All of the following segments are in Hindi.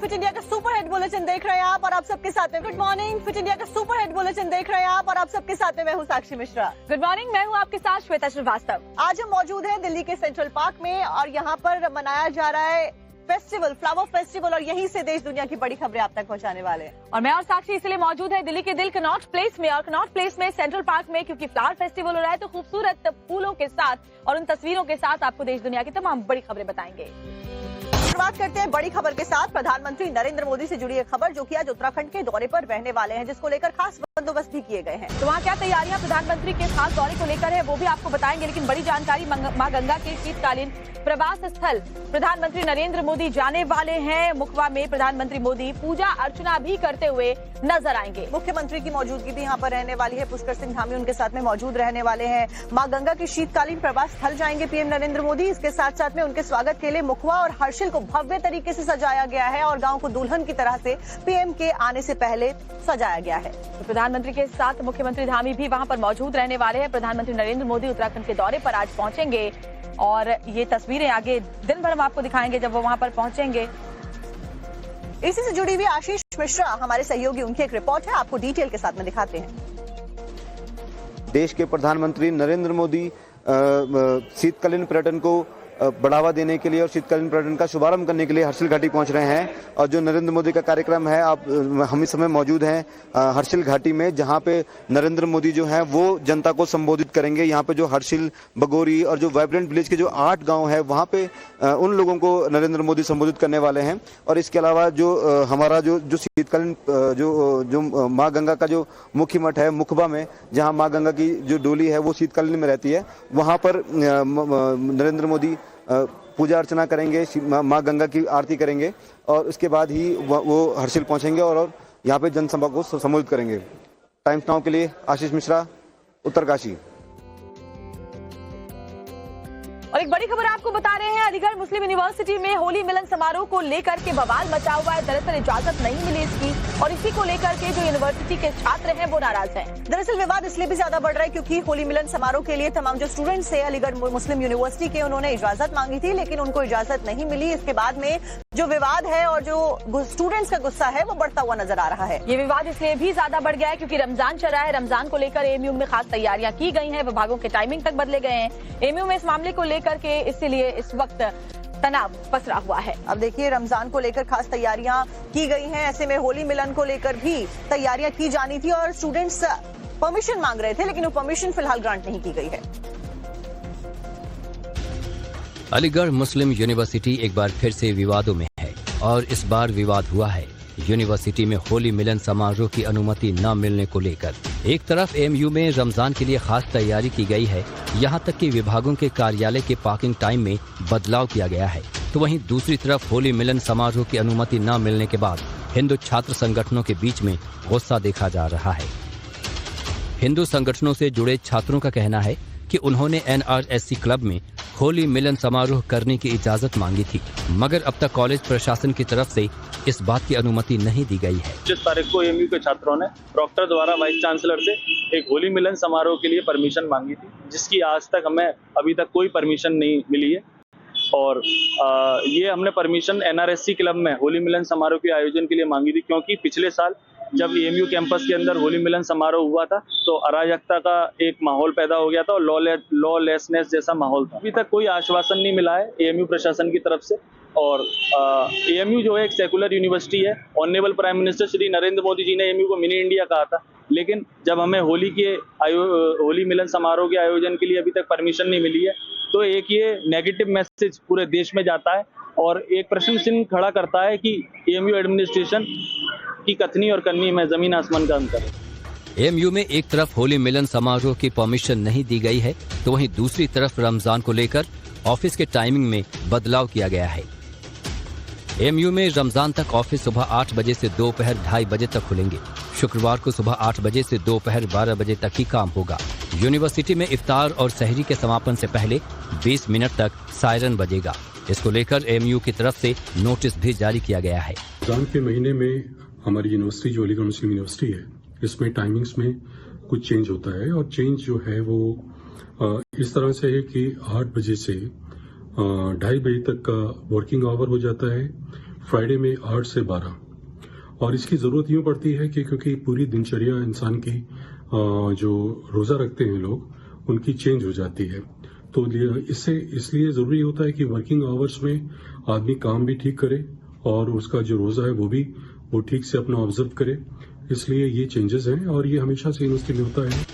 फिट इंडिया का सुपर हिट बुलेटिन देख रहे हैं आप और आप सबके साथ में गुड मॉर्निंग। फिट इंडिया का सुपर हिट बुलेटिन देख रहे हैं आप और आप सबके साथ में मैं हूं साक्षी मिश्रा। गुड मॉर्निंग, मैं हूं आपके साथ श्वेता श्रीवास्तव। आज हम मौजूद हैं दिल्ली के सेंट्रल पार्क में और यहाँ पर मनाया जा रहा है फेस्टिवल, फ्लावर फेस्टिवल, और यहीं से देश दुनिया की बड़ी खबरें आप तक पहुंचाने वाले हैं। और मैं और साक्षी इसलिए मौजूद है दिल्ली के दिल कनॉट प्लेस में, और कनॉट प्लेस में सेंट्रल पार्क में, क्योंकि फ्लावर फेस्टिवल हो रहा है तो खूबसूरत फूलों के साथ और उन तस्वीरों के साथ आपको देश दुनिया की तमाम बड़ी खबरें बताएंगे। शुरुआत करते हैं बड़ी खबर के साथ। प्रधानमंत्री नरेंद्र मोदी से जुड़ी एक खबर जो कि आज उत्तराखंड के दौरे पर रहने वाले हैं, जिसको लेकर खास बंदोबस्त भी किए गए हैं। तो वहाँ क्या तैयारियां प्रधानमंत्री के खास दौरे को लेकर है वो भी आपको बताएंगे, लेकिन बड़ी जानकारी मां गंगा के शीतकालीन प्रवास स्थल प्रधानमंत्री नरेंद्र मोदी जाने वाले हैं। मुखवा में प्रधानमंत्री मोदी पूजा अर्चना भी करते हुए नजर आएंगे। मुख्यमंत्री की मौजूदगी भी यहाँ पर रहने वाली है। पुष्कर सिंह धामी उनके साथ में मौजूद रहने वाले हैं। मां गंगा के शीतकालीन प्रवास स्थल जाएंगे पीएम नरेंद्र मोदी। इसके साथ साथ में उनके स्वागत के लिए मुखवा और हर्षिल को भव्य तरीके से सजाया गया है और गांव को दुल्हन की तरह से पीएम के आने से पहले सजाया गया है। तो प्रधानमंत्री के साथ मुख्यमंत्री धामी भी वहां पर मौजूद रहने वाले हैं। प्रधानमंत्री नरेंद्र मोदी उत्तराखंड के दौरे पर आज पहुंचेंगे और ये तस्वीरें आगे दिन भर हम आपको दिखाएंगे जब वो वहां पर पहुंचेंगे। इसी से जुड़ी हुई आशीष मिश्रा हमारे सहयोगी, उनकी एक रिपोर्ट है, आपको डिटेल के साथ में दिखाते हैं। देश के प्रधानमंत्री नरेंद्र मोदी शीतकालीन पर्यटन को बढ़ावा देने के लिए और शीतकालीन पर्यटन का शुभारंभ करने के लिए हर्षिल घाटी पहुंच रहे हैं। और जो नरेंद्र मोदी का कार्यक्रम है, हम इस समय मौजूद हैं हर्षिल घाटी में, जहां पे नरेंद्र मोदी जो हैं वो जनता को संबोधित करेंगे। यहां पे जो हर्षिल, बगोरी और जो वाइब्रेंट विलेज के जो 8 गांव है वहां पे उन लोगों को नरेंद्र मोदी संबोधित करने वाले हैं। और इसके अलावा जो हमारा जो शीतकालीन जो माँ गंगा का जो मुख्य मठ है मुखबा में, जहाँ माँ गंगा की जो डोली है वो शीतकालीन में रहती है, वहां पर नरेंद्र मोदी पूजा अर्चना करेंगे, माँ गंगा की आरती करेंगे और उसके बाद ही वो हर्षिल पहुंचेंगे और यहाँ पे जनसभा को संबोधित करेंगे। टाइम्स नाउ के लिए आशीष मिश्रा, उत्तरकाशी। और एक बड़ी खबर आपको बता रहे हैं, अलीगढ़ मुस्लिम यूनिवर्सिटी में होली मिलन समारोह को लेकर के बवाल मचा हुआ है। दरअसल इजाजत नहीं मिली इसकी और इसी को लेकर के जो यूनिवर्सिटी के छात्र हैं वो नाराज हैं। दरअसल विवाद इसलिए भी ज्यादा बढ़ रहा है क्योंकि होली मिलन समारोह के लिए तमाम जो स्टूडेंट्स थे अलीगढ़ मुस्लिम यूनिवर्सिटी के, उन्होंने इजाजत मांगी थी लेकिन उनको इजाजत नहीं मिली। इसके बाद में जो विवाद है और जो स्टूडेंट्स का गुस्सा है वो बढ़ता हुआ नजर आ रहा है। ये विवाद इसलिए भी ज्यादा बढ़ गया है क्योंकि रमजान चल रहा है। रमजान को लेकर एएमयू में खास तैयारियां की गई हैं, विभागों के टाइमिंग तक बदले गए हैं एएमयू में इस मामले को लेकर के, इसलिए इस वक्त तनाव पसरा हुआ है। अब देखिए, रमजान को लेकर खास तैयारियां की गई हैं, ऐसे में होली मिलन को लेकर भी तैयारियां की जानी थी और स्टूडेंट्स परमिशन मांग रहे थे लेकिन वो परमिशन फिलहाल ग्रांट नहीं की गई है। अलीगढ़ मुस्लिम यूनिवर्सिटी एक बार फिर से विवादों में है और इस बार विवाद हुआ है यूनिवर्सिटी में होली मिलन समारोह की अनुमति न मिलने को लेकर। एक तरफ एएमयू में रमजान के लिए खास तैयारी की गई है, यहाँ तक कि विभागों के कार्यालय के पार्किंग टाइम में बदलाव किया गया है, तो वहीं दूसरी तरफ होली मिलन समारोह की अनुमति न मिलने के बाद हिंदू छात्र संगठनों के बीच में गुस्सा देखा जा रहा है। हिंदू संगठनों से जुड़े छात्रों का कहना है कि उन्होंने एनआरएससी क्लब में होली मिलन समारोह करने की इजाजत मांगी थी, मगर अब तक कॉलेज प्रशासन की तरफ से इस बात की अनुमति नहीं दी गई है। 25 तारीख को एएमयू के छात्रों ने प्रॉक्टर द्वारा वाइस चांसलर से एक होली मिलन समारोह के लिए परमिशन मांगी थी, जिसकी आज तक हमें अभी तक कोई परमिशन नहीं मिली है। और ये हमने परमिशन एनआरएससी क्लब में होली मिलन समारोह के आयोजन के लिए मांगी थी, क्योंकि पिछले साल जब एएमयू कैंपस के अंदर होली मिलन समारोह हुआ था तो अराजकता का एक माहौल पैदा हो गया था और लॉलेसनेस जैसा माहौल था। अभी तक कोई आश्वासन नहीं मिला है एएमयू प्रशासन की तरफ से। और एएमयू जो है एक सेकुलर यूनिवर्सिटी है। Honourable prime minister Shri Narendra Modi ji ने एएमयू को मिनी इंडिया कहा था, लेकिन जब हमें होली मिलन समारोह के आयोजन के लिए अभी तक परमिशन नहीं मिली है, तो एक ये नेगेटिव मैसेज पूरे देश में जाता है और एक प्रश्न चिन्ह खड़ा करता है कि एएमयू एडमिनिस्ट्रेशन की कथनी और करनी में जमीन आसमान का अंतर है। एएमयू में एक तरफ होली मिलन समारोह की परमिशन नहीं दी गई है, तो वहीं दूसरी तरफ रमजान को लेकर ऑफिस के टाइमिंग में बदलाव किया गया है। एएमयू में रमजान तक ऑफिस सुबह 8 बजे से दोपहर 2:30 बजे तक खुलेंगे। शुक्रवार को सुबह 8 बजे से दोपहर 12 बजे तक ही काम होगा। यूनिवर्सिटी में इफ्तार और सहरी के समापन से पहले 20 मिनट तक सायरन बजेगा। इसको लेकर एएमयू की तरफ से नोटिस भी जारी किया गया है। रमजान के महीने में हमारी यूनिवर्सिटी जो अलीगढ़ मुस्लिम यूनिवर्सिटी है, इसमें टाइमिंग्स में कुछ चेंज होता है और चेंज जो है वो इस तरह से है कि 8 बजे से 2:30 बजे तक का वर्किंग आवर हो जाता है। फ्राइडे में 8 से 12। और इसकी ज़रूरत यूँ पड़ती है कि क्योंकि पूरी दिनचर्या इंसान की जो रोज़ा रखते हैं लोग, उनकी चेंज हो जाती है। तो इसलिए ज़रूरी होता है कि वर्किंग आवर्स में आदमी काम भी ठीक करे और उसका जो रोज़ा है वो ठीक से अपना ऑब्जर्व करे। इसलिए ये चेंजेस हैं और ये हमेशा से यूनिवर्सिटी में होता है।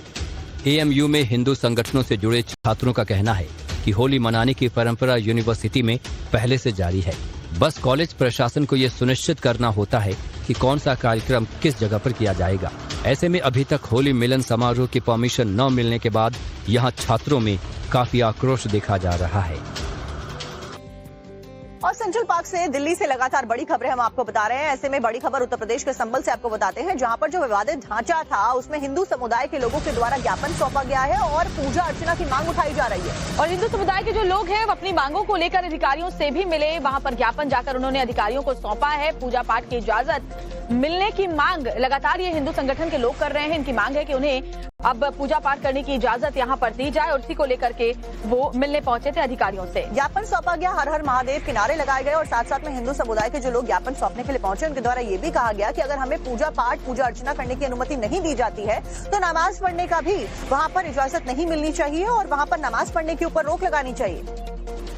एएमयू में हिंदू संगठनों से जुड़े छात्रों का कहना है कि होली मनाने की परंपरा यूनिवर्सिटी में पहले से जारी है। बस कॉलेज प्रशासन को ये सुनिश्चित करना होता है कि कौन सा कार्यक्रम किस जगह पर किया जाएगा। ऐसे में अभी तक होली मिलन समारोह की परमिशन न मिलने के बाद यहाँ छात्रों में काफी आक्रोश देखा जा रहा है। और सेंट्रल पार्क से दिल्ली से लगातार बड़ी खबरें हम आपको बता रहे हैं। ऐसे में बड़ी खबर उत्तर प्रदेश के संभल से आपको बताते हैं, जहां पर जो विवादित ढांचा था उसमें हिंदू समुदाय के लोगों के द्वारा ज्ञापन सौंपा गया है और पूजा अर्चना की मांग उठाई जा रही है। और हिंदू समुदाय के जो लोग हैं वो अपनी मांगों को लेकर अधिकारियों से भी मिले, वहां पर ज्ञापन जाकर उन्होंने अधिकारियों को सौंपा है। पूजा पाठ की इजाजत मिलने की मांग लगातार ये हिंदू संगठन के लोग कर रहे हैं। इनकी मांग है कि उन्हें अब पूजा पाठ करने की इजाजत यहाँ पर दी जाए और इसी को लेकर के वो मिलने पहुंचे थे अधिकारियों से। ज्ञापन सौंपा गया, हर हर महादेव के नारे लगाए गए और साथ साथ में हिंदू समुदाय के जो लोग ज्ञापन सौंपने के लिए पहुंचे उनके द्वारा ये भी कहा गया कि अगर हमें पूजा पाठ पूजा अर्चना करने की अनुमति नहीं दी जाती है तो नमाज पढ़ने का भी वहाँ पर इजाजत नहीं मिलनी चाहिए और वहाँ पर नमाज पढ़ने के ऊपर रोक लगानी चाहिए।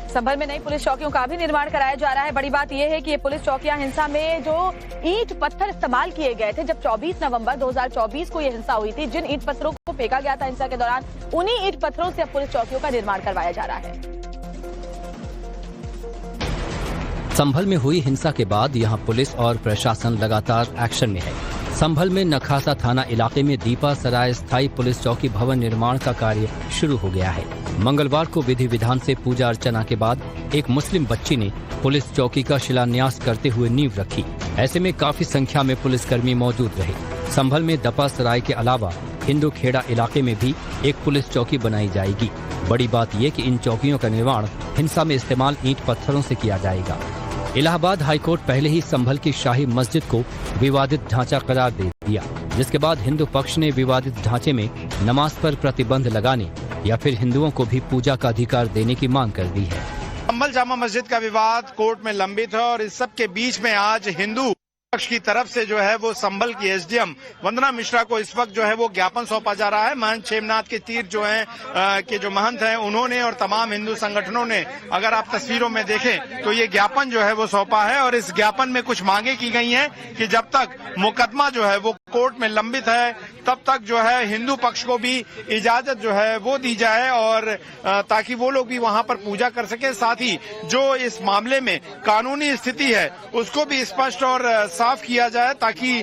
संभल में नई पुलिस चौकियों का भी निर्माण कराया जा रहा है। बड़ी बात यह है कि ये पुलिस चौकियां हिंसा में जो ईंट पत्थर इस्तेमाल किए गए थे, जब 24 नवंबर 2024 को ये हिंसा हुई थी, जिन ईंट पत्थरों को फेंका गया था हिंसा के दौरान, उन्हीं ईंट पत्थरों से अब पुलिस चौकियों का निर्माण करवाया जा रहा है। संभल में हुई हिंसा के बाद यहां पुलिस और प्रशासन लगातार एक्शन में है। संभल में नखासा थाना इलाके में दीपा सराय स्थायी पुलिस चौकी भवन निर्माण का कार्य शुरू हो गया है। मंगलवार को विधि विधान से पूजा अर्चना के बाद एक मुस्लिम बच्ची ने पुलिस चौकी का शिलान्यास करते हुए नींव रखी। ऐसे में काफी संख्या में पुलिसकर्मी मौजूद रहे। संभल में दपा सराय के अलावा हिंदू खेड़ा इलाके में भी एक पुलिस चौकी बनाई जाएगी। बड़ी बात यह कि इन चौकियों का निर्माण हिंसा में इस्तेमाल ईंट पत्थरों से किया जाएगा। इलाहाबाद हाईकोर्ट पहले ही संभल की शाही मस्जिद को विवादित ढांचा करार दे दिया, जिसके बाद हिंदू पक्ष ने विवादित ढांचे में नमाज पर प्रतिबंध लगाने या फिर हिंदुओं को भी पूजा का अधिकार देने की मांग कर दी है। संभल जामा मस्जिद का विवाद कोर्ट में लंबित है और इस सब के बीच में आज हिंदू पक्ष की तरफ से जो है वो संभल की एसडीएम वंदना मिश्रा को इस वक्त जो है वो ज्ञापन सौंपा जा रहा है। महंत क्षेमनाथ के तीर जो हैं के जो महंत हैं उन्होंने और तमाम हिंदू संगठनों ने, अगर आप तस्वीरों में देखें तो ये ज्ञापन जो है वो सौंपा है और इस ज्ञापन में कुछ मांगे की गई हैं कि जब तक मुकदमा जो है वो कोर्ट में लंबित है तब तक जो है हिंदू पक्ष को भी इजाजत जो है वो दी जाए और ताकि वो लोग भी वहां पर पूजा कर सके। साथ ही जो इस मामले में कानूनी स्थिति है उसको भी स्पष्ट और साफ किया जाए ताकि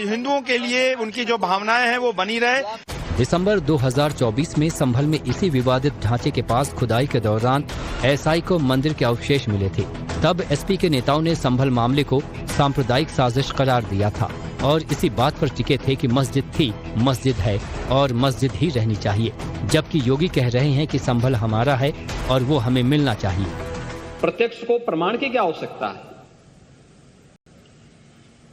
हिंदुओं के लिए उनकी जो भावनाएं हैं वो बनी रहे। दिसंबर 2024 में संभल में इसी विवादित ढांचे के पास खुदाई के दौरान एसआई को मंदिर के अवशेष मिले थे। तब एसपी के नेताओं ने संभल मामले को सांप्रदायिक साजिश करार दिया था और इसी बात पर टिके थे कि मस्जिद थी, मस्जिद है और मस्जिद ही रहनी चाहिए, जबकि योगी कह रहे हैं कि संभल हमारा है और वो हमें मिलना चाहिए। प्रत्यक्ष को प्रमाण की क्या आवश्यकता है,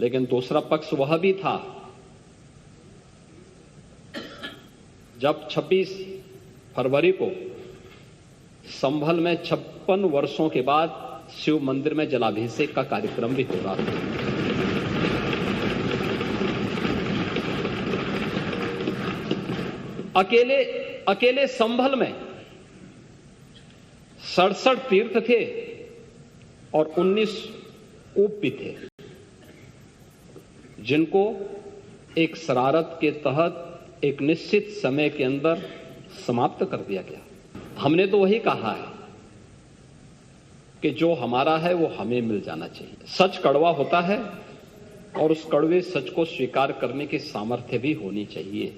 लेकिन दूसरा पक्ष वह भी था जब 26 फरवरी को संभल में 56 वर्षों के बाद शिव मंदिर में जलाभिषेक का कार्यक्रम भी हो रहा था। अकेले संभल में 67 तीर्थ थे और 19 कूप भी थे, जिनको एक शरारत के तहत एक निश्चित समय के अंदर समाप्त कर दिया गया। हमने तो वही कहा है कि जो हमारा है वो हमें मिल जाना चाहिए। सच कड़वा होता है और उस कड़वे सच को स्वीकार करने की सामर्थ्य भी होनी चाहिए।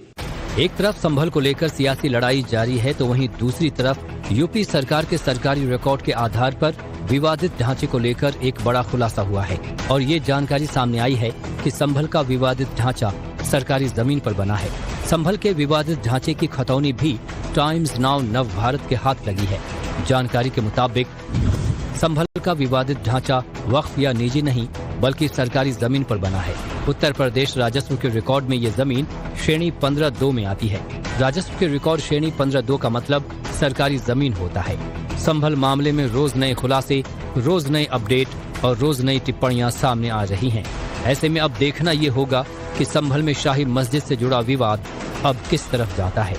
एक तरफ संभल को लेकर सियासी लड़ाई जारी है तो वहीं दूसरी तरफ यूपी सरकार के सरकारी रिकॉर्ड के आधार पर विवादित ढांचे को लेकर एक बड़ा खुलासा हुआ है और ये जानकारी सामने आई है कि संभल का विवादित ढांचा सरकारी जमीन पर बना है। संभल के विवादित ढांचे की खतौनी भी टाइम्स नाउ नव भारत के हाथ लगी है। जानकारी के मुताबिक संभल का विवादित ढांचा वक्फ या निजी नहीं बल्कि सरकारी जमीन पर बना है। उत्तर प्रदेश राजस्व के रिकॉर्ड में ये जमीन श्रेणी 15-2 में आती है। राजस्व के रिकॉर्ड श्रेणी 15-2 का मतलब सरकारी जमीन होता है। संभल मामले में रोज नए खुलासे, रोज नए अपडेट, और रोज नई टिप्पणियां सामने आ रही हैं। ऐसे में अब देखना ये होगा कि संभल में शाही मस्जिद से जुड़ा विवाद अब किस तरफ जाता है।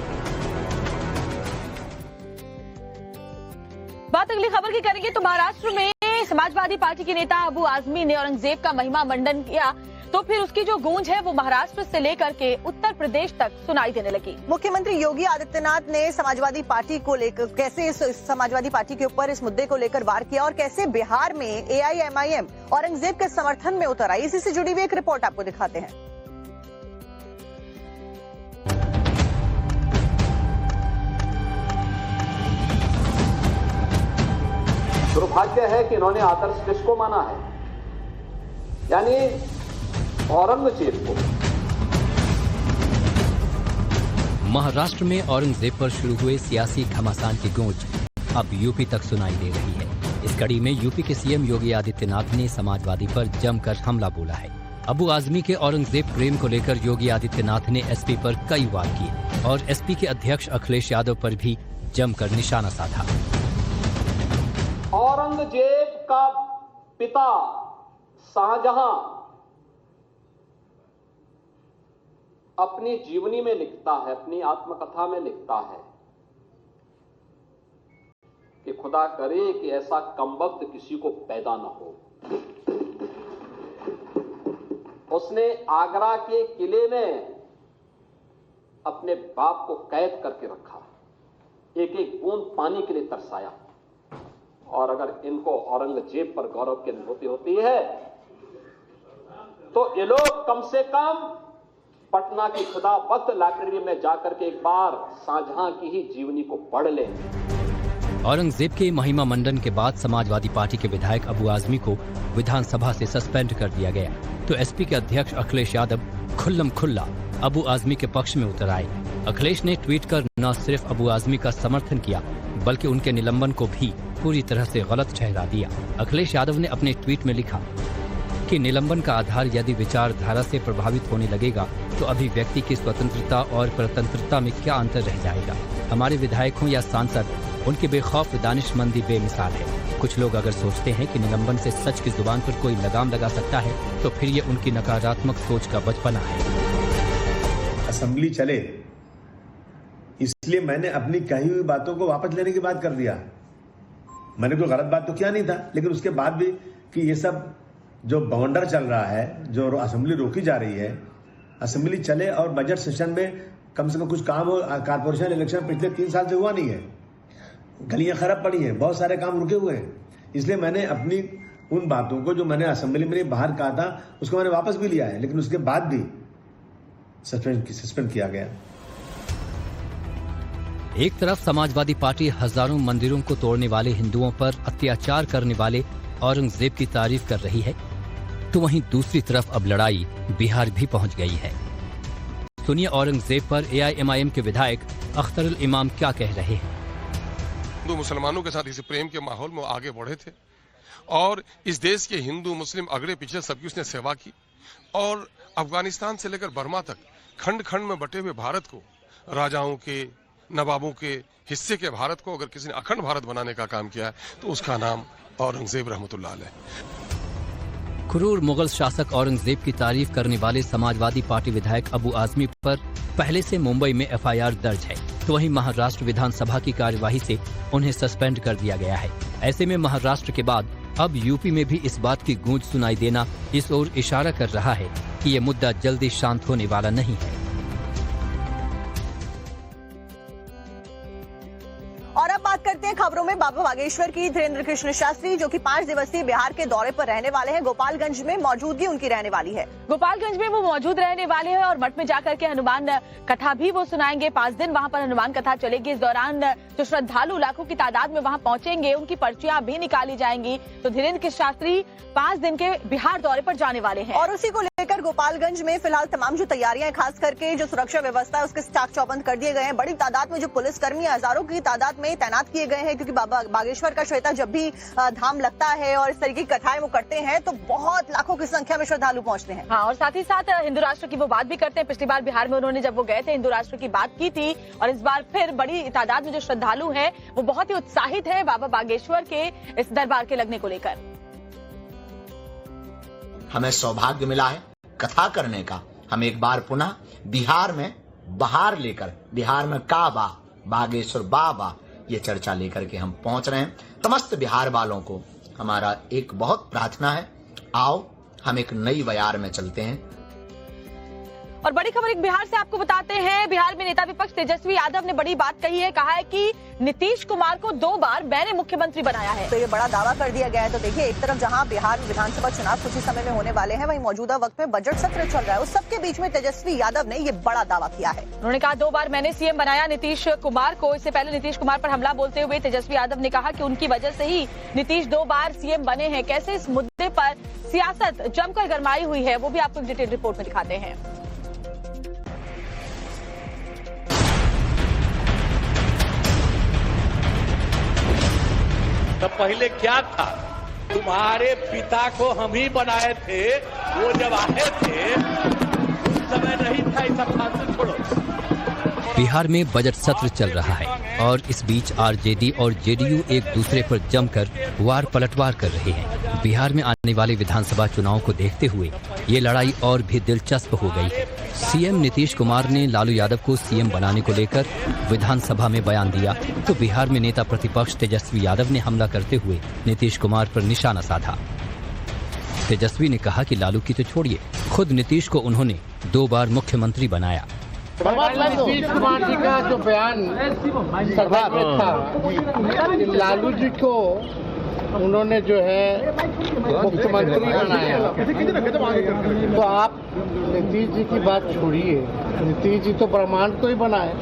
बात अगली खबर की करेंगे तो महाराष्ट्र में समाजवादी पार्टी के नेता अबू आजमी ने औरंगजेब का महिमा मंडन किया, तो फिर उसकी जो गूंज है वो महाराष्ट्र से लेकर के उत्तर प्रदेश तक सुनाई देने लगी। मुख्यमंत्री योगी आदित्यनाथ ने समाजवादी पार्टी को लेकर कैसे इस समाजवादी पार्टी के ऊपर इस मुद्दे को लेकर वार किया और कैसे बिहार में एआईएमआईएम औरंगजेब के समर्थन में उतर आई, इसी से जुड़ी हुई एक रिपोर्ट आपको दिखाते हैं। दुर्भाग्य है कि इन्होंने आदर्श किसको माना है, यानी औरंगजेब को। महाराष्ट्र में औरंगजेब पर शुरू हुए सियासी घमासान की गूंज अब यूपी तक सुनाई दे रही है। इस कड़ी में यूपी के सीएम योगी आदित्यनाथ ने समाजवादी पर जमकर हमला बोला है। अबू आजमी के औरंगजेब प्रेम को लेकर योगी आदित्यनाथ ने एसपी पर कई वार किए और एसपी के अध्यक्ष अखिलेश यादव पर भी जमकर निशाना साधा। औरंगजेब का पिता शाहजहां अपनी जीवनी में लिखता है, अपनी आत्मकथा में लिखता है कि खुदा करे कि ऐसा कमबख्त किसी को पैदा न हो। उसने आगरा के किले में अपने बाप को कैद करके रखा, एक एक बूंद पानी के लिए तरसाया। और अगर इनको औरंगजेब पर गौरव की अनुभूति होती है तो ये लोग कम से कम पटना की खुदा वक्त लाइब्रेरी में जाकर के एक बार शाहजहां की ही जीवनी को पढ़ लें। औरंगजेब के महिमा मंडन के बाद समाजवादी पार्टी के विधायक अबू आजमी को विधानसभा से सस्पेंड कर दिया गया, तो एसपी के अध्यक्ष अखिलेश यादव खुल्लम खुल्ला अबू आजमी के पक्ष में उतर आए। अखिलेश ने ट्वीट कर न सिर्फ अबू आजमी का समर्थन किया बल्कि उनके निलंबन को भी पूरी तरह से गलत ठहरा दिया। अखिलेश यादव ने अपने ट्वीट में लिखा कि निलंबन का आधार यदि विचारधारा से प्रभावित होने लगेगा तो अभिव्यक्ति की स्वतंत्रता और स्वतंत्रता में क्या अंतर रह जाएगा। हमारे विधायकों या सांसद उनकी बेखौफ दानिशमंदी बेमिसाल है। कुछ लोग अगर सोचते हैं कि निलंबन से सच की जुबान पर कोई लगाम लगा सकता है तो फिर ये उनकी नकारात्मक सोच का बचपना है। असेंबली चले इसलिए मैंने अपनी कही हुई बातों को वापस लेने की बात कर दिया। मैंने कोई गलत बात तो किया नहीं था, लेकिन उसके बाद भी कि ये सब जो बवंडर चल रहा है, जो असेंबली रोकी जा रही है, असेंबली चले और बजट सेशन में कम से कम कुछ काम हो। कारपोरेशन इलेक्शन पिछले 3 साल से हुआ नहीं है, गलियां खराब पड़ी हैं, बहुत सारे काम रुके हुए हैं। इसलिए मैंने अपनी उन बातों को जो मैंने असेंबली में बाहर कहा था उसको मैंने वापस भी लिया है, लेकिन उसके बाद भी सस्पेंड किया गया। एक तरफ समाजवादी पार्टी हजारों मंदिरों को तोड़ने वाले हिंदुओं पर अत्याचार करने वाले औरंगजेब की तारीफ कर रही है, तो वहीं दूसरी तरफ अब लड़ाई बिहार भी पहुंच गई है। सुनिए औरंगजेब पर एआईएमआईएम के विधायक अख्तरुल इमाम क्या कह रहे हैं। हिंदू मुसलमानों के साथ इस प्रेम के माहौल में आगे बढ़े थे और इस देश के हिंदू मुस्लिम अगड़े पिछड़े सबकी उसने सेवा की और अफगानिस्तान से लेकर बर्मा तक खंड खंड में बटे हुए भारत को, राजाओं के नवाबों के हिस्से के भारत को अगर किसी ने अखंड भारत बनाने का काम किया है तो उसका नाम औरंगजेब रहमतुल्लाह अलैह। क्रूर मुगल शासक औरंगजेब की तारीफ करने वाले समाजवादी पार्टी विधायक अबू आजमी पर पहले से मुंबई में एफआईआर दर्ज है, तो वहीं महाराष्ट्र विधानसभा की कार्यवाही से उन्हें सस्पेंड कर दिया गया है। ऐसे में महाराष्ट्र के बाद अब यूपी में भी इस बात की गूंज सुनाई देना इस ओर इशारा कर रहा है कि ये मुद्दा जल्दी शांत होने वाला नहीं है। और अब बात करते हैं खबरों में बाबा बागेश्वर की। धीरेन्द्र कृष्ण शास्त्री जो कि 5 दिवसीय बिहार के दौरे पर रहने वाले हैं, गोपालगंज में मौजूदगी उनकी रहने वाली है। गोपालगंज में वो मौजूद रहने वाले हैं और मठ में जाकर के हनुमान कथा भी वो सुनाएंगे। 5 दिन वहां पर हनुमान कथा चलेगी। इस दौरान जो श्रद्धालु लाखों की तादाद में वहां पहुंचेंगे उनकी पर्चियां भी निकाली जाएंगी। तो धीरेन्द्र कृष्ण शास्त्री 5 दिन के बिहार दौरे पर जाने वाले हैं और उसी को लेकर गोपालगंज में फिलहाल तमाम जो तैयारियां, खास करके जो सुरक्षा व्यवस्था है उसके चाक चौबंद कर दिए गए हैं। बड़ी तादाद में जो पुलिसकर्मी हजारों की तादाद में तैनात किए गए हैं, क्योंकि बाबा बागेश्वर का श्वेता जब भी धाम लगता है और इस तरीके की कथाएं वो करते हैं तो बहुत लाखों की संख्या में श्रद्धालु पहुंचते हैं। हाँ, और साथ ही साथ हिंदू राष्ट्र की वो बात भी करते हैं। पिछली बार बिहार में उन्होंने जब वो गए थे हिंदू राष्ट्र की बात की थी और इस बार फिर बड़ी तादाद में जो श्रद्धालु हैं वो बहुत ही उत्साहित है बाबा बागेश्वर के इस दरबार के लगने को लेकर। हमें सौभाग्य मिला है कथा करने का। हम एक बार पुनः बिहार में बहार लेकर, बिहार में काबा, बागेश्वर बाबा, ये चर्चा लेकर के हम पहुंच रहे हैं। समस्त बिहार वालों को हमारा एक बहुत प्रार्थना है, आओ हम एक नई बयार में चलते हैं। और बड़ी खबर एक बिहार से आपको बताते हैं। बिहार में नेता विपक्ष तेजस्वी यादव ने बड़ी बात कही है। कहा है कि नीतीश कुमार को 2 बार मैंने मुख्यमंत्री बनाया है। तो ये बड़ा दावा कर दिया गया है। तो देखिए, एक तरफ जहां बिहार में विधानसभा चुनाव कुछ ही समय में होने वाले हैं, वहीं मौजूदा वक्त में बजट सत्र चल रहा है। उस सबके बीच में तेजस्वी यादव ने ये बड़ा दावा किया है। उन्होंने कहा 2 बार मैंने सीएम बनाया नीतीश कुमार को। इससे पहले नीतीश कुमार पर हमला बोलते हुए तेजस्वी यादव ने कहा कि उनकी वजह से ही नीतीश 2 बार सीएम बने हैं। कैसे इस मुद्दे पर सियासत जमकर गरमाई हुई है, वो भी आपको डिटेल रिपोर्ट में दिखाते हैं। तो पहले क्या था, तुम्हारे पिता को हम ही बनाए थे, वो जब आए थे उस समय नहीं था, इस फालतू छोड़ो। बिहार में बजट सत्र चल रहा है और इस बीच आरजेडी और जेडीयू एक दूसरे पर जमकर वार पलटवार कर रहे हैं। बिहार में आने वाले विधानसभा चुनाव को देखते हुए ये लड़ाई और भी दिलचस्प हो गई है। सीएम नीतीश कुमार ने लालू यादव को सीएम बनाने को लेकर विधानसभा में बयान दिया, तो बिहार में नेता प्रतिपक्ष तेजस्वी यादव ने हमला करते हुए नीतीश कुमार पर निशाना साधा। तेजस्वी ने कहा कि लालू की तो छोड़िए, खुद नीतीश को उन्होंने 2 बार मुख्यमंत्री बनाया। नीतीश कुमार जी का जो बयान सभा में था, लालू जी को उन्होंने जो है मुख्यमंत्री बनाया, तो आप नीतीश जी की बात छोड़िए। नीतीश जी तो ब्रह्मांड को ही बनाए,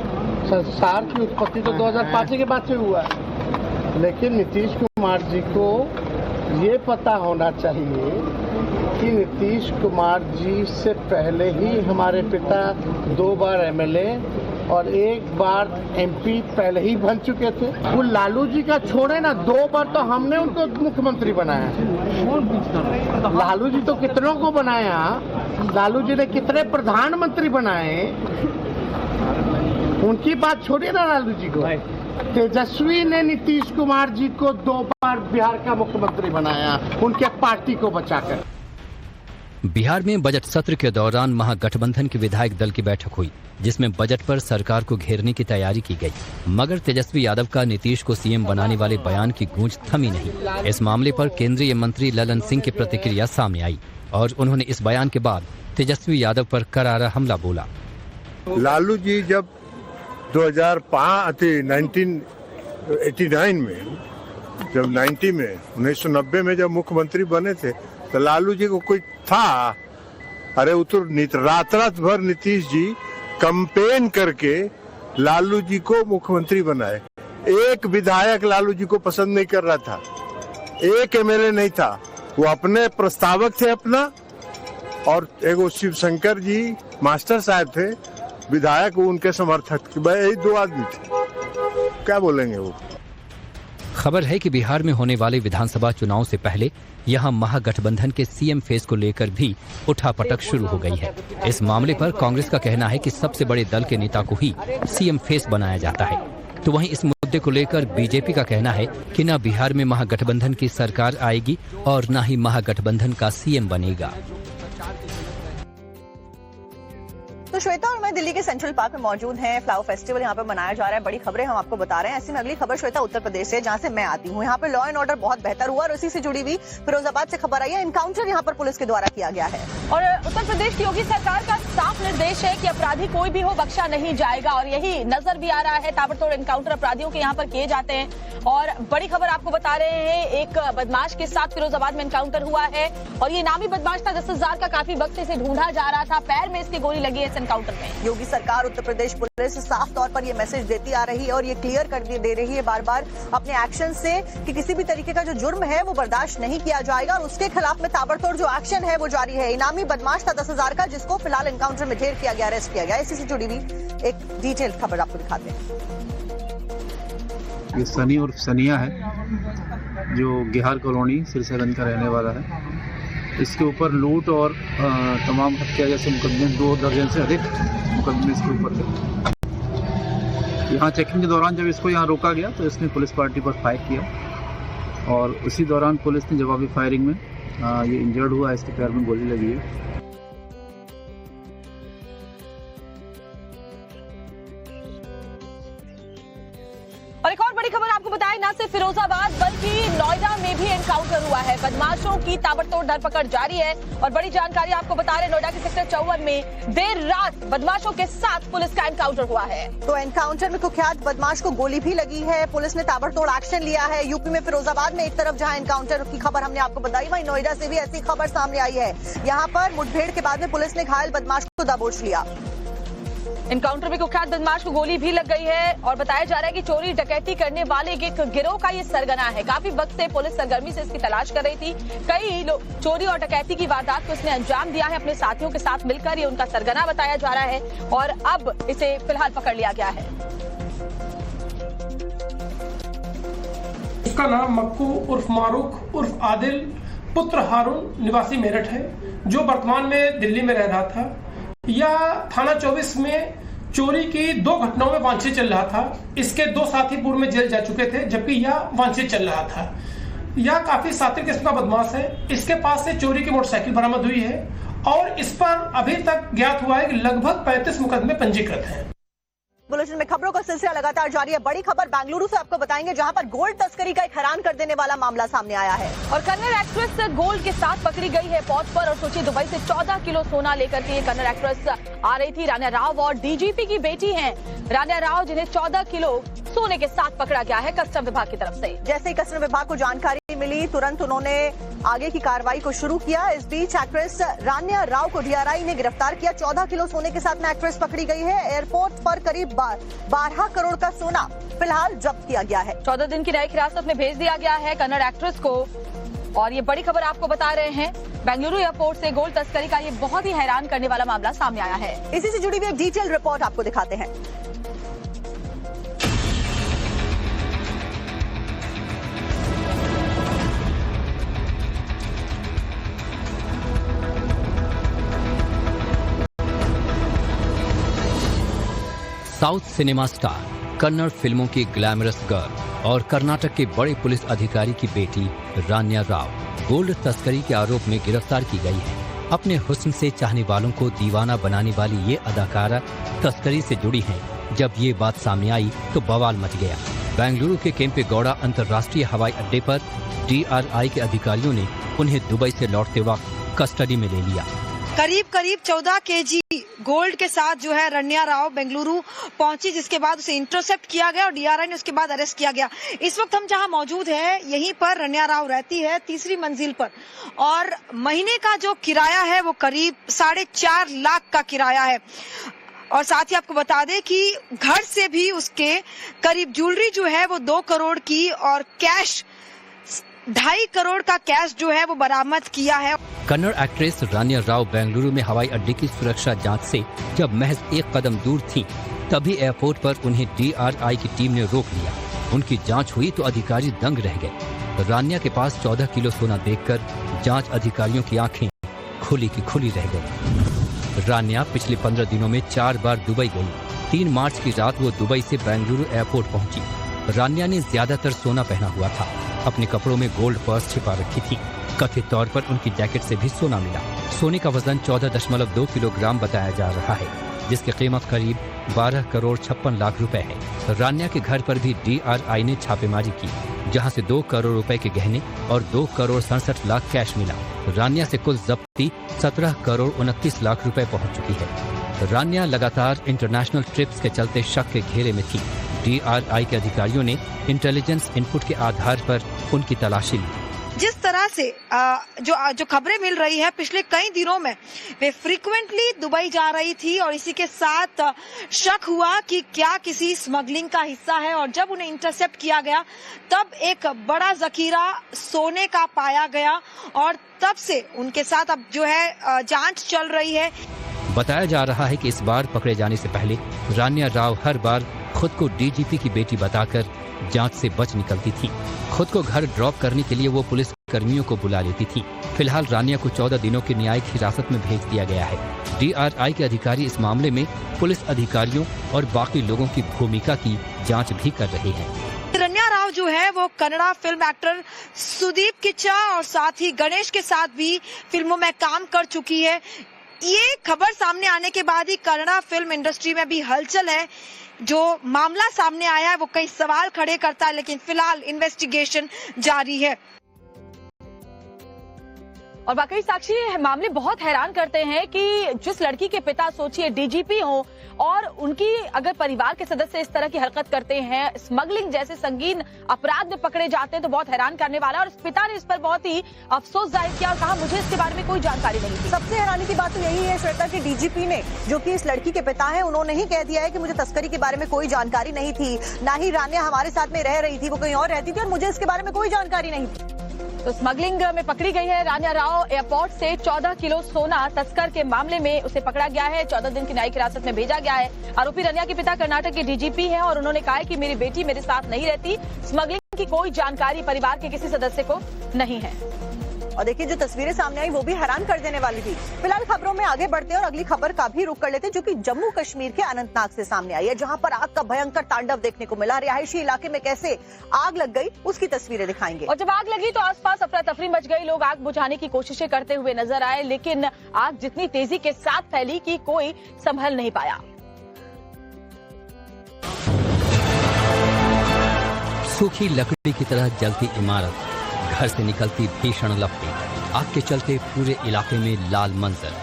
संसार की उत्पत्ति तो 2005 के बाद से हुआ है। लेकिन नीतीश कुमार जी को ये पता होना चाहिए कि नीतीश कुमार जी से पहले ही हमारे पिता 2 बार एमएलए और 1 बार एमपी पहले ही बन चुके थे। वो लालू जी का छोड़े ना, 2 बार तो हमने उनको मुख्यमंत्री बनाया। लालू जी तो कितनों को बनाया, लालू जी ने कितने प्रधानमंत्री बनाए, उनकी बात छोड़िए ना लालू जी को। तेजस्वी ने नीतीश कुमार जी को 2 बार बिहार का मुख्यमंत्री बनाया, उनके पार्टी को बचाकर। बिहार में बजट सत्र के दौरान महागठबंधन के विधायक दल की बैठक हुई, जिसमें बजट पर सरकार को घेरने की तैयारी की गई, मगर तेजस्वी यादव का नीतीश को सीएम बनाने वाले बयान की गूंज थमी नहीं। इस मामले पर केंद्रीय मंत्री ललन सिंह की प्रतिक्रिया सामने आई और उन्होंने इस बयान के बाद तेजस्वी यादव पर करारा हमला बोला। लालू जी जब 1989 में, जब 1990 में जब मुख्यमंत्री बने थे, तो लालू जी को कोई था? अरे वो तो रात भर नीतीश जी कैंपेन करके लालू जी को मुख्यमंत्री बनाए। एक विधायक लालू जी को पसंद नहीं कर रहा था, एक एमएलए नहीं था, वो अपने प्रस्तावक थे अपना, और एक शिवशंकर जी मास्टर साहब थे विधायक, वो उनके समर्थक, यही 2 आदमी थे। क्या बोलेंगे वो। खबर है कि बिहार में होने वाले विधानसभा चुनाव से पहले यहां महागठबंधन के सीएम फेस को लेकर भी उठापटक शुरू हो गई है। इस मामले पर कांग्रेस का कहना है कि सबसे बड़े दल के नेता को ही सीएम फेस बनाया जाता है, तो वहीं इस मुद्दे को लेकर बीजेपी का कहना है कि न बिहार में महागठबंधन की सरकार आएगी और न ही महागठबंधन का सीएम बनेगा। तो श्वेता और मैं दिल्ली के सेंट्रल पार्क में मौजूद हैं। फ्लावर फेस्टिवल यहाँ पे मनाया जा रहा है, बड़ी खबरें हम आपको बता रहे हैं। ऐसी में अगली खबर श्वेता उत्तर प्रदेश से, जहाँ से मैं आती हूँ। यहाँ पे लॉ एंड ऑर्डर बहुत बेहतर हुआ और उसी से जुड़ी हुई फिरोजाबाद से खबर आई है, एनकाउंटर यहाँ पर पुलिस के द्वारा किया गया है। और उत्तर प्रदेश की योगी सरकार का साफ निर्देश है कि अपराधी कोई भी हो बख्शा नहीं जाएगा, और यही नजर भी आ रहा है। ताबड़तोड़ एनकाउंटर अपराधियों के यहाँ पर किए जाते हैं। और बड़ी खबर आपको बता रहे हैं, एक बदमाश के साथ फिरोजाबाद में एनकाउंटर हुआ है और ये नामी बदमाश था। 10,000 का काफी वक्त से इसे ढूंढा जा रहा था, पैर में इसकी गोली लगी है इस एनकाउंटर में। योगी सरकार, उत्तर प्रदेश पुलिस साफ तौर पर ये मैसेज देती आ रही है और ये क्लियर कर दे रही है बार बार अपने एक्शन से कि किसी भी तरीके का जो जुर्म है वो बर्दाश्त नहीं किया जाएगा और उसके खिलाफ में ताबड़तोड़ जो एक्शन है वो जारी है। इनामी बदमाश था 10,000 का, जिसको फिलहाल एनकाउंटर में ढेर किया गया, अरेस्ट किया गया। इसी से जुड़ी हुई एक डिटेल खबर आपको दिखाते हैं। ये सनी और सनिया है जो बिहार कॉलोनी सिरसागंज का रहने वाला है। इसके ऊपर लूट और तमाम हत्या जैसे मुकदमे 2 दर्जन से अधिक मुकदमे इसके ऊपर थे। यहाँ चेकिंग के दौरान जब इसको यहाँ रोका गया तो इसने पुलिस पार्टी पर फायर किया और उसी दौरान पुलिस ने जवाबी फायरिंग में ये इंजर्ड हुआ, इसके पैर में गोली लगी है। और एक और बड़ी खबर आपको बताएं, न सिर्फ फिरोजाबाद बल्कि नोएडा में भी एनकाउंटर हुआ है। बदमाशों की ताबड़तोड़ धरपकड़ जारी है और बड़ी जानकारी आपको बता रहे, नोएडा के सेक्टर 54 में देर रात बदमाशों के साथ पुलिस का एनकाउंटर हुआ है। तो एनकाउंटर में कुख्यात बदमाश को गोली भी लगी है। पुलिस ने ताबड़तोड़ एक्शन लिया है। यूपी में फिरोजाबाद में एक तरफ जहां एनकाउंटर की खबर हमने आपको बताई, वहीं नोएडा से भी ऐसी खबर सामने आई है। यहाँ पर मुठभेड़ के बाद में पुलिस ने घायल बदमाश को दबोच लिया। एनकाउंटर में कुख्यात बदमाश को गोली भी लग गई है और बताया जा रहा है कि चोरी डकैती करने वाले एक गिरोह का ये सरगना है। काफी वक्त से पुलिस सरगर्मी से इसकी तलाश कर रही थी। कई चोरी और डकैती की वारदात को इसने अंजाम दिया है अपने साथियों के साथ मिलकर। ये उनका सरगना बताया जा रहा है और अब इसे फिलहाल पकड़ लिया गया है। उसका नाम मक्कू उर्फ मारूख उर्फ आदिल पुत्र हारून निवासी मेरठ है, जो वर्तमान में दिल्ली में रह रहा था। यह थाना 24 में चोरी की 2 घटनाओं में वांछित चल रहा था। इसके 2 साथी पूर्व में जेल जा चुके थे, जबकि यह वांछित चल रहा था। यह काफी सात्विक किस्म का बदमाश है। इसके पास से चोरी की मोटरसाइकिल बरामद हुई है और इस पर अभी तक ज्ञात हुआ है कि लगभग 35 मुकदमे पंजीकृत हैं। बुलेटिन में खबरों का सिलसिला लगातार जारी है। बड़ी खबर बेंगलुरु से आपको बताएंगे, जहां पर गोल्ड तस्करी का एक हैरान कर देने वाला मामला सामने आया है। और कन्नड़ एक्ट्रेस गोल्ड के साथ पकड़ी गई है पौध पर। और सोचिए, दुबई से 14 किलो सोना लेकर के ये कन्नड़ एक्ट्रेस आ रही थी। रान्या राव और डीजीपी की बेटी हैं रान्या राव, जिन्हें 14 किलो सोने के साथ पकड़ा गया है कस्टम विभाग की तरफ से। जैसे ही कस्टम विभाग को जानकारी मिली, तुरंत उन्होंने आगे की कार्रवाई को शुरू किया। इस बीच एक्ट्रेस रान्या राव को डीआरआई ने गिरफ्तार किया। 14 किलो सोने के साथ में एक्ट्रेस पकड़ी गई है। एयरपोर्ट पर करीब 12 करोड़ का सोना फिलहाल जब्त किया गया है। 14 दिन की न्यायिक हिरासत में भेज दिया गया है कन्नड़ एक्ट्रेस को। और ये बड़ी खबर आपको बता रहे हैं, बेंगलुरु एयरपोर्ट से गोल्ड तस्करी का ये बहुत ही हैरान करने वाला मामला सामने आया है। इसी से जुड़ी हुई एक डिटेल रिपोर्ट आपको दिखाते हैं। साउथ सिनेमा स्टार, कन्नड़ फिल्मों की ग्लैमरस गर्ल और कर्नाटक के बड़े पुलिस अधिकारी की बेटी रान्या राव गोल्ड तस्करी के आरोप में गिरफ्तार की गई है। अपने हुस्न से चाहने वालों को दीवाना बनाने वाली ये अदाकारा तस्करी से जुड़ी है। जब ये बात सामने आई तो बवाल मच गया। बेंगलुरु के केम्पेगौड़ा अंतर्राष्ट्रीय हवाई अड्डे पर DRI के अधिकारियों ने उन्हें दुबई से लौटते वक्त कस्टडी में ले लिया। करीब 14 kg गोल्ड के साथ जो है रान्या राव बेंगलुरु पहुंची, जिसके बाद उसे इंटरसेप्ट किया गया और DRI ने उसके बाद अरेस्ट किया गया। इस वक्त हम जहां मौजूद है, यहीं पर रान्या राव रहती है 3री मंजिल पर और महीने का जो किराया है वो करीब 4.5 लाख का किराया है। और साथ ही आपको बता दें कि घर से भी उसके करीब ज्वेलरी जो है वो 2 करोड़ की और कैश 2.5 करोड़ का कैश जो है वो बरामद किया है। कन्नड़ एक्ट्रेस रान्या राव बेंगलुरु में हवाई अड्डे की सुरक्षा जांच से जब महज 1 कदम दूर थी, तभी एयरपोर्ट पर उन्हें DRI की टीम ने रोक लिया। उनकी जांच हुई तो अधिकारी दंग रह गए। रान्या के पास 14 किलो सोना देखकर जांच अधिकारियों की आंखें खुली की खुली रह गई। रान्या पिछले 15 दिनों में 4 बार दुबई गई। 3 मार्च की रात वो दुबई से बेंगलुरु एयरपोर्ट पहुंची। रान्या ने ज्यादातर सोना पहना हुआ था। अपने कपड़ों में गोल्ड पर्स छिपा रखी थी। कथित तौर पर उनकी जैकेट से भी सोना मिला। सोने का वजन 14.2 किलोग्राम बताया जा रहा है, जिसकी कीमत करीब 12 करोड़ 56 लाख रुपए है। रान्या के घर पर भी DRI ने छापेमारी की, जहां से 2 करोड़ रुपए के गहने और 2 करोड़ 67 लाख कैश मिला। रान्या से कुल जब्ती 17 करोड़ 29 लाख रुपए पहुंच चुकी है। रान्या लगातार इंटरनेशनल ट्रिप्स के चलते शक के घेरे में थी। DRI के अधिकारियों ने इंटेलिजेंस इनपुट के आधार पर उनकी तलाशी ली। जिस तरह से जो खबरें मिल रही है, पिछले कई दिनों में वे फ्रीक्वेंटली दुबई जा रही थी और इसी के साथ शक हुआ कि क्या किसी स्मगलिंग का हिस्सा है। और जब उन्हें इंटरसेप्ट किया गया तब एक बड़ा जखीरा सोने का पाया गया और तब से उनके साथ अब जो है जांच चल रही है। बताया जा रहा है कि इस बार पकड़े जाने से पहले रान्या राव हर बार खुद को DGP की बेटी बताकर जांच से बच निकलती थी। खुद को घर ड्रॉप करने के लिए वो पुलिस कर्मियों को बुला लेती थी। फिलहाल रान्या को 14 दिनों की न्यायिक हिरासत में भेज दिया गया है। DRI के अधिकारी इस मामले में पुलिस अधिकारियों और बाकी लोगों की भूमिका की जांच भी कर रहे हैं। रान्या राव राव जो है वो कन्नड़ा फिल्म एक्टर सुदीप किच्चा और साथ ही गणेश के साथ भी फिल्मों में काम कर चुकी है। ये खबर सामने आने के बाद ही कन्नड़ा फिल्म इंडस्ट्री में भी हलचल है। जो मामला सामने आया है वो कई सवाल खड़े करता है, लेकिन फिलहाल इन्वेस्टिगेशन जारी है। और वाकई साक्षी, मामले बहुत हैरान करते हैं कि जिस लड़की के पिता सोचिए डीजीपी हो और उनकी अगर परिवार के सदस्य इस तरह की हरकत करते हैं, स्मगलिंग जैसे संगीन अपराध में पकड़े जाते हैं, तो बहुत हैरान करने वाला है। और इस पिता ने इस पर बहुत ही अफसोस जाहिर किया और कहा मुझे इसके बारे में कोई जानकारी नहीं थी। सबसे हैरानी की बात तो यही है श्वेता कि डीजीपी ने, जो कि इस लड़की के पिता हैं, उन्होंने ही कह दिया है कि मुझे तस्करी के बारे में कोई जानकारी नहीं थी, ना ही रान्या हमारे साथ में रह रही थी, वो कहीं और रहती थी और मुझे इसके बारे में कोई जानकारी नहीं थी। तो स्मगलिंग में पकड़ी गई है रान्या राव। एयरपोर्ट से 14 किलो सोना तस्कर के मामले में उसे पकड़ा गया है। 14 दिन की न्यायिक हिरासत में भेजा गया है। आरोपी रान्या के पिता कर्नाटक के डीजीपी हैं और उन्होंने कहा है कि मेरी बेटी मेरे साथ नहीं रहती। स्मगलिंग की कोई जानकारी परिवार के किसी सदस्य को नहीं है। और देखिए जो तस्वीरें सामने आई वो भी हैरान कर देने वाली थी। फिलहाल खबरों में आगे बढ़ते हैं और अगली खबर का भी रुख कर लेते हैं, जो कि जम्मू कश्मीर के अनंतनाग से सामने आई है, जहां पर आग का भयंकर तांडव देखने को मिला। रिहायशी इलाके में कैसे आग लग गई उसकी तस्वीरें दिखाएंगे। और जब आग लगी तो आसपास अफरा तफरी मच गई। लोग आग बुझाने की कोशिशें करते हुए नजर आए, लेकिन आग जितनी तेजी के साथ फैली कि कोई संभल नहीं पाया। सूखी लकड़ी की तरह जलती इमारत, घर से निकलती भीषण लपटें, आग के चलते पूरे इलाके में लाल मंजर।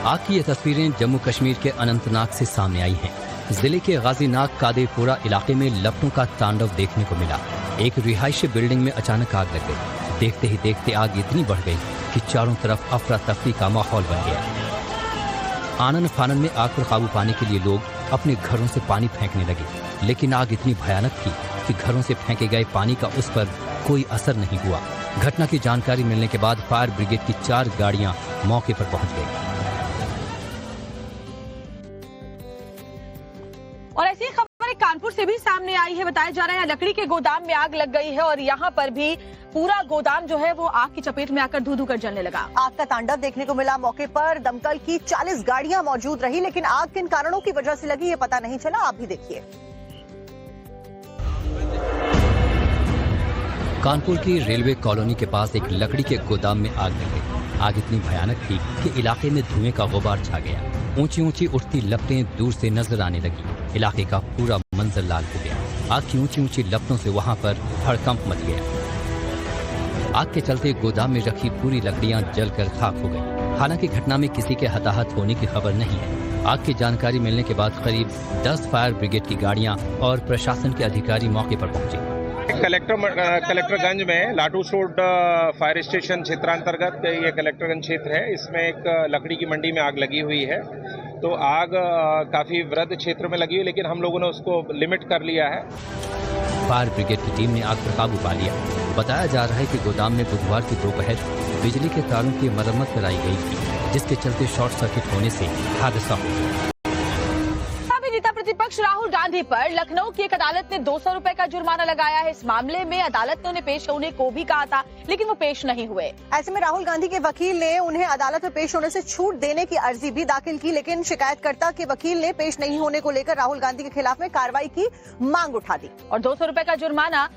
आग की ये तस्वीरें जम्मू कश्मीर के अनंतनाग से सामने आई हैं। जिले के गाजीनाग कादेपुरा इलाके में लपटों का तांडव देखने को मिला। एक रिहायशी बिल्डिंग में अचानक आग लग गई। देखते ही देखते आग इतनी बढ़ गई कि चारों तरफ अफरा तफरी का माहौल बन गया। आनन फानन में आग पर काबू पाने के लिए लोग अपने घरों से पानी फेंकने लगे, लेकिन आग इतनी भयानक थी कि घरों से फेंके गए पानी का उस पर कोई असर नहीं हुआ। घटना की जानकारी मिलने के बाद फायर ब्रिगेड की 4 गाड़ियां मौके पर पहुंच गई। और ऐसी खबर कानपुर से भी सामने आई है। बताया जा रहा है लकड़ी के गोदाम में आग लग गई है और यहाँ पर भी पूरा गोदाम जो है वो आग की चपेट में आकर धू धू कर जलने लगा। आग का तांडव देखने को मिला। मौके पर दमकल की 40 गाड़ियां मौजूद रही, लेकिन आग किन कारणों की वजह से लगी ये पता नहीं चला। आप भी देखिए। कानपुर की रेलवे कॉलोनी के पास एक लकड़ी के गोदाम में आग लग गई। आग इतनी भयानक थी कि इलाके में धुएं का गुबार छा गया। ऊंची ऊंची उठती लपटें दूर से नजर आने लगी। इलाके का पूरा मंजर लाल हो गया। आग की ऊंची ऊंची लपटों से वहां पर हड़कंप मच गया। आग के चलते गोदाम में रखी पूरी लकड़ियां जलकर खाक हो गई। हालांकि घटना में किसी के हताहत होने की खबर नहीं है। आग की जानकारी मिलने के बाद करीब 10 फायर ब्रिगेड की गाड़ियां और प्रशासन के अधिकारी मौके पर पहुंचे। कलेक्टरगंज में लाटू सोड फायर स्टेशन क्षेत्रांतर्गत ये कलेक्टरगंज क्षेत्र है। इसमें एक लकड़ी की मंडी में आग लगी हुई है। तो आग काफी वृहद क्षेत्र में लगी हुई, लेकिन हम लोगों ने उसको लिमिट कर लिया है। फायर ब्रिगेड की टीम ने आग पर काबू पा लिया। बताया जा रहा है कि गोदाम में बुधवार की दोपहर बिजली के तारों की मरम्मत कराई गई थी, जिसके चलते शॉर्ट सर्किट होने से हादसा हो गया। नेता प्रतिपक्ष राहुल गांधी पर लखनऊ की एक अदालत ने 200 रुपए का जुर्माना लगाया है। इस मामले में अदालत ने उन्हें पेश होने को भी कहा था, लेकिन वो पेश नहीं हुए। ऐसे में राहुल गांधी के वकील ने उन्हें अदालत में पेश होने से छूट देने की अर्जी भी दाखिल की, लेकिन शिकायतकर्ता के वकील ने पेश नहीं होने को लेकर राहुल गांधी के खिलाफ में कार्रवाई की मांग उठा दी। और 200 रुपए का जुर्माना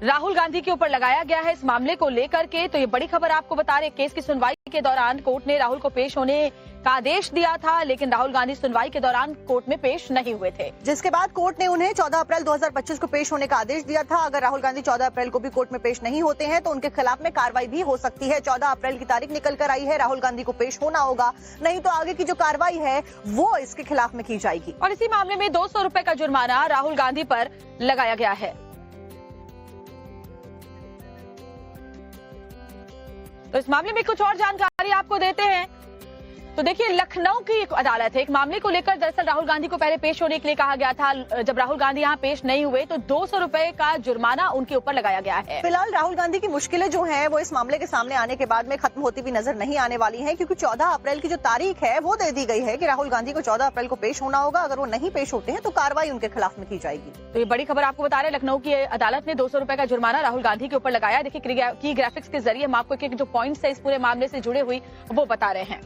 राहुल गांधी के ऊपर लगाया गया है। इस मामले को लेकर के तो ये बड़ी खबर आपको बता रहे। केस की सुनवाई के दौरान कोर्ट ने राहुल को पेश होने का आदेश दिया था, लेकिन राहुल गांधी सुनवाई के दौरान कोर्ट में पेश नहीं हुए थे, जिसके बाद कोर्ट ने उन्हें 14 अप्रैल 2025 को पेश होने का आदेश दिया था। अगर राहुल गांधी 14 अप्रैल को भी कोर्ट में पेश नहीं होते हैं तो उनके खिलाफ में कार्रवाई भी हो सकती है। 14 अप्रैल की तारीख निकल कर आई है। राहुल गांधी को पेश होना होगा, नहीं तो आगे की जो कार्रवाई है वो इसके खिलाफ में की जाएगी। और इसी मामले में 200 रुपए का जुर्माना राहुल गांधी पर लगाया गया है। तो इस मामले में कुछ और जानकारी आपको देते हैं। तो देखिए, लखनऊ की एक अदालत है। एक मामले को लेकर दरअसल राहुल गांधी को पहले पेश होने के लिए कहा गया था। जब राहुल गांधी यहां पेश नहीं हुए तो 200 रुपए का जुर्माना उनके ऊपर लगाया गया है। फिलहाल राहुल गांधी की मुश्किलें जो हैं वो इस मामले के सामने आने के बाद में खत्म होती हुई नजर नहीं आने वाली हैं, क्योंकि 14 अप्रैल की जो तारीख है वो दे दी गई है कि राहुल गांधी को 14 अप्रैल को पेश होना होगा। अगर वो नहीं पेश होते हैं तो कार्रवाई उनके खिलाफ में की जाएगी। तो ये बड़ी खबर आपको बता रहे हैं। लखनऊ की अदालत ने 200 रुपए का जुर्माना राहुल गांधी के ऊपर लगाया। देखिए, की ग्राफिक्स के जरिए हम आपको जो पॉइंट्स है इस पूरे मामले से जुड़े हुई वो बता रहे हैं।